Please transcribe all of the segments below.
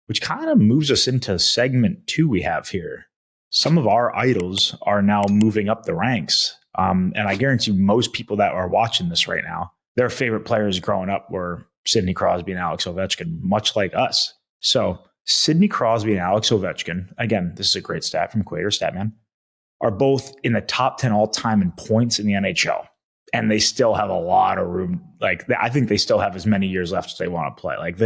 which kind of moves us into segment 2 we have here. Some of our idols are now moving up the ranks. And I guarantee most people that are watching this right now, their favorite players growing up were Sidney Crosby and Alex Ovechkin, much like us. So Sidney Crosby and Alex Ovechkin, again, this is a great stat from Equator Statman, are both in the top 10 all-time in points in the NHL. And they still have a lot of room. Like, I think they still have as many years left as they want to play. Like,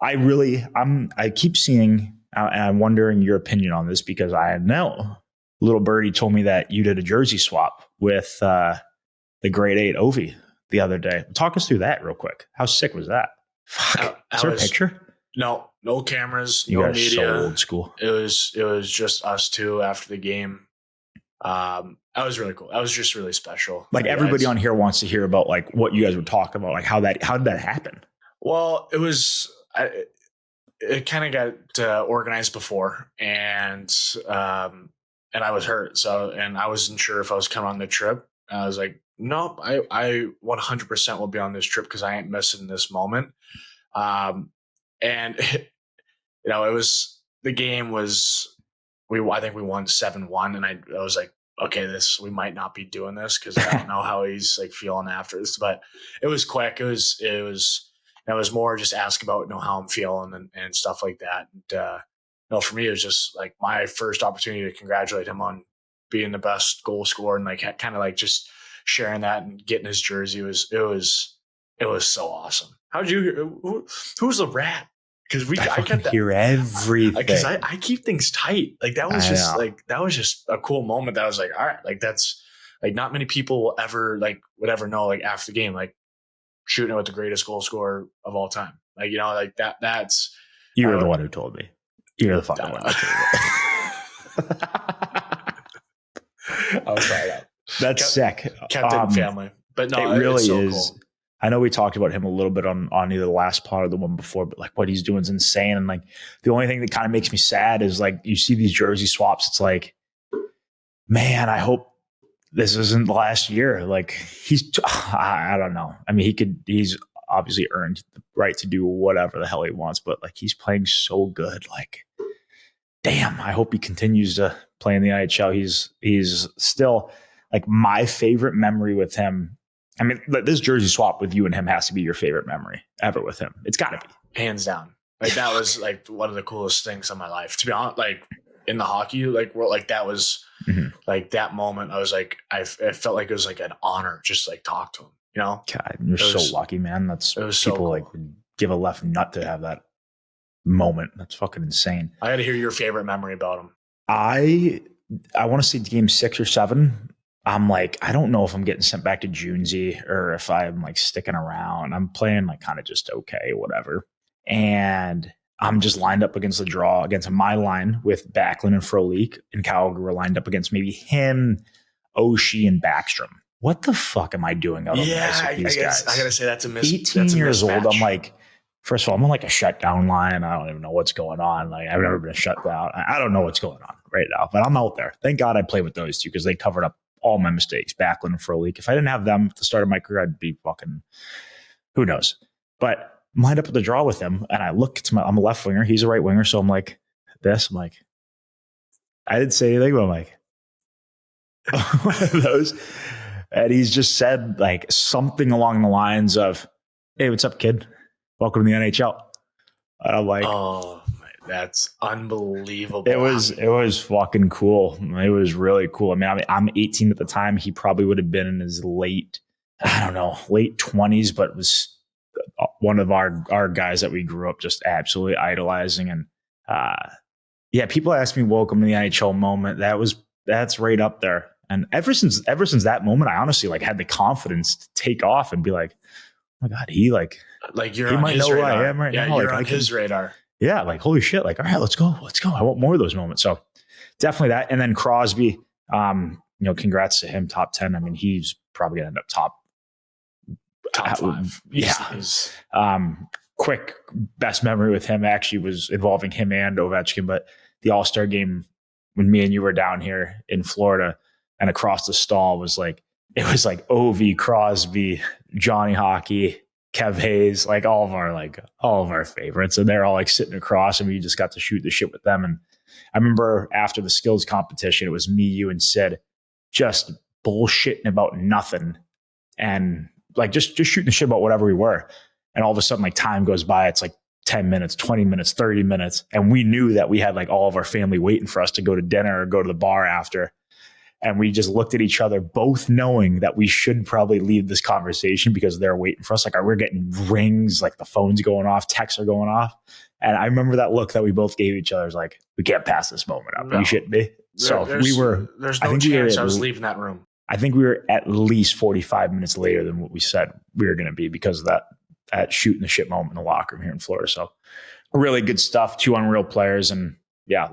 I keep seeing, and I'm wondering your opinion on this, because I know little birdie told me that you did a jersey swap with the grade 8 Ovi the other day. Talk us through that real quick. How sick was that? Fuck. Is there a picture? No cameras, you no guys media. So old school. It was just us two after the game. That was really cool. That was just really special. Like, everybody on here wants to hear about like what you guys were talking about. Like, how did that happen? Well, it kind of got organized before, and I was hurt, and I wasn't sure if I was coming on the trip. I was like, nope, I 100% will be on this trip because I ain't missing this moment. And it was, the game was, I think we won 7-1, and I was like, okay, we might not be doing this because I don't know how he's like feeling after this. But it was quick. It was more just ask about how I'm feeling and stuff like that. And for me, it was just like my first opportunity to congratulate him on being the best goal scorer, and like kind of like just sharing that and getting his jersey. It was so awesome. How'd you? Who's the rat? Because I kept hear everything. Because I keep things tight. Like that was just a cool moment that I was like, all right, like that's like not many people would ever know like after the game, like shooting with the greatest goal scorer of all time. Like, like that's you were the one who told me. You're the fucking one who told me. I was fired up. That's sick. Kept it in family. But no, it really so is. Cool. I know we talked about him a little bit on either the last part or the one before, but like what he's doing is insane. And like the only thing that kind of makes me sad is like you see these jersey swaps. It's like, man, I hope this isn't the last year. Like I don't know. I mean, he's obviously earned the right to do whatever the hell he wants, but like he's playing so good. Like, damn, I hope he continues to play in the NHL. He's still like my favorite memory with him. I mean, this jersey swap with you and him has to be your favorite memory ever with him. It's got to be. Hands down. Like that was like one of the coolest things of my life. To be honest, like in the hockey like world, like that was like that moment. I was like, I felt like it was like an honor just like talk to him, God, you're so lucky, man. That's it was people so cool. Like give a left nut to have that moment. That's fucking insane. I got to hear your favorite memory about him. I want to see game 6 or 7. I'm like, I don't know if I'm getting sent back to Junesy or if I'm like sticking around. I'm playing like kind of just okay, whatever. And I'm just lined up against the draw against my line with Backlund and Frolik, and Calgary were lined up against maybe him, Oshie, and Backstrom. What the fuck am I doing out on the ice with these guys? I gotta say that's a 18 years old. I'm like, first of all, I'm on like a shutdown line. I don't even know what's going on. Like I've never been shut down. I don't know what's going on right now, but I'm out there. Thank God I played with those two because they covered up all my mistakes, Backlund and Frolik. If I didn't have them at the start of my career, I'd be fucking, who knows? But I'm lined up at the draw with him, and I look to I'm a left winger. He's a right winger. So I'm like, I didn't say anything, but I'm like, one of those. And he's just said like something along the lines of, hey, what's up, kid? Welcome to the NHL. And I'm like, oh, that's unbelievable. It was fucking cool. It was really cool. I mean, I'm 18 at the time. He probably would have been in his late 20s, but was one of our guys that we grew up just absolutely idolizing. And people ask me, welcome to the NHL moment. That's right up there. And ever since that moment, I honestly like had the confidence to take off and be like, oh my God, he might know who I am right now. You're on his radar. Yeah, like holy shit! Like, all right, let's go. I want more of those moments. So definitely that. And then Crosby, congrats to him, top 10. I mean, he's probably gonna end up top 5. Yeah. Quick best memory with him actually was involving him and Ovechkin, but the All-Star game when me and you were down here in Florida, and across the stall was like Ovi, Crosby, Johnny Hockey, Kev Hayes, like all of our favorites. And they're all like sitting across and we just got to shoot the shit with them. And I remember after the skills competition, it was me, you, and Sid just bullshitting about nothing. And like just shooting the shit about whatever we were. And all of a sudden, like time goes by. It's like 10 minutes, 20 minutes, 30 minutes. And we knew that we had like all of our family waiting for us to go to dinner or go to the bar after. And we just looked at each other, both knowing that we should probably leave this conversation because they're waiting for us. Like we're getting rings, like the phone's going off, texts are going off. And I remember that look that we both gave each other. It's like, we can't pass this moment up. No. You shouldn't be. So there's no chance I was leaving that room. I think we were at least 45 minutes later than what we said we were going to be because of that shooting the shit moment in the locker room here in Florida. So really good stuff. 2 unreal players and yeah,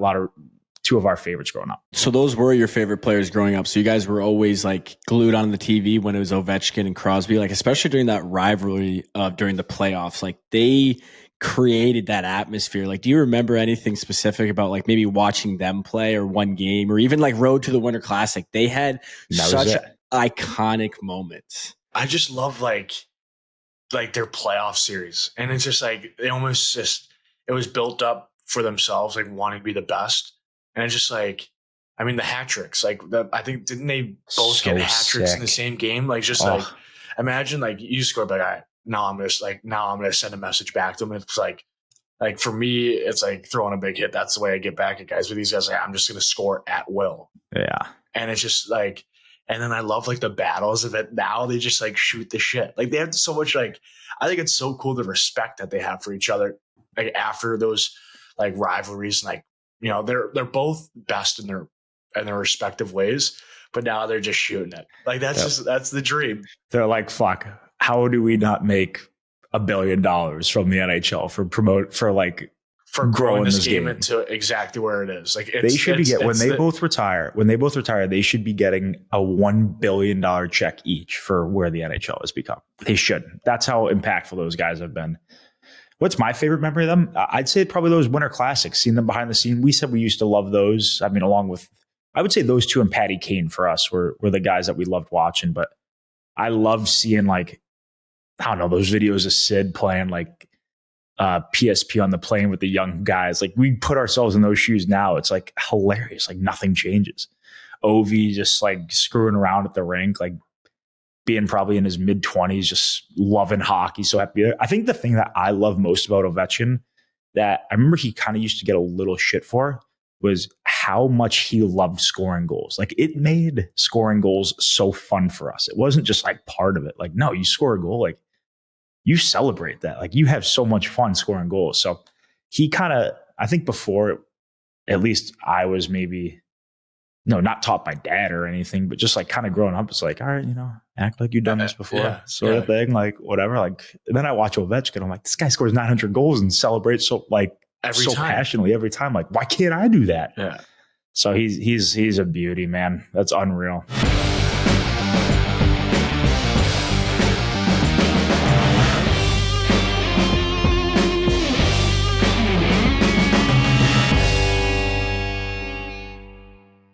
2 of our favorites growing up. So those were your favorite players growing up. So you guys were always like glued on the TV when it was Ovechkin and Crosby, like especially during that rivalry during the playoffs, like they created that atmosphere. Like, do you remember anything specific about like maybe watching them play or one game or even like Road to the Winter Classic? They had such iconic moments. I just love like their playoff series. And it's just like, they almost just, it was built up for themselves, like wanting to be the best. And it's just like, I mean, the hat tricks, like I think, didn't they both get hat tricks in the same game? Like, just like, imagine like you score, but now I'm going to send a message back to them. It's like for me, it's like throwing a big hit. That's the way I get back at guys. With these guys, like, I'm just going to score at will. Yeah. And it's just like, and then I love like the battles of it. Now they just like shoot the shit. Like they have so much, like, I think it's so cool the respect that they have for each other. Like after those like rivalries, like, you know, they're both best in their respective ways, but now they're just shooting it. Like that's the dream. They're like, fuck, how do we not make $1 billion from the NHL for growing this game into exactly where it is? Like they should be when they both retire, they should be getting a $1 billion check each for where the NHL has become. They should. That's how impactful those guys have been. What's my favorite memory of them? I'd say probably those Winter Classics, seeing them behind the scene. We said we used to love those. I mean, along with, I would say those 2 and Patty Kane for us were the guys that we loved watching. But I loved seeing like, I don't know, those videos of Sid playing like PSP on the plane with the young guys. Like we put ourselves in those shoes now. It's like hilarious. Like nothing changes. Ovi just like screwing around at the rink, like being probably in his mid-20s, just loving hockey, so happy. I think the thing that I love most about Ovechkin that I remember he kind of used to get a little shit for was how much he loved scoring goals. Like it made scoring goals so fun for us. It wasn't just like part of it. Like, no, you score a goal, like you celebrate that. Like you have so much fun scoring goals. So he kind of, I think before, at least I was maybe, not taught by dad or anything, but just like kind of growing up, it's like, all right, act like you've done this before, sort of thing, like whatever. Like, and then I watch Ovechkin, I'm like, this guy scores 900 goals and celebrates so passionately every time. Like, why can't I do that? Yeah. So he's a beauty, man. That's unreal.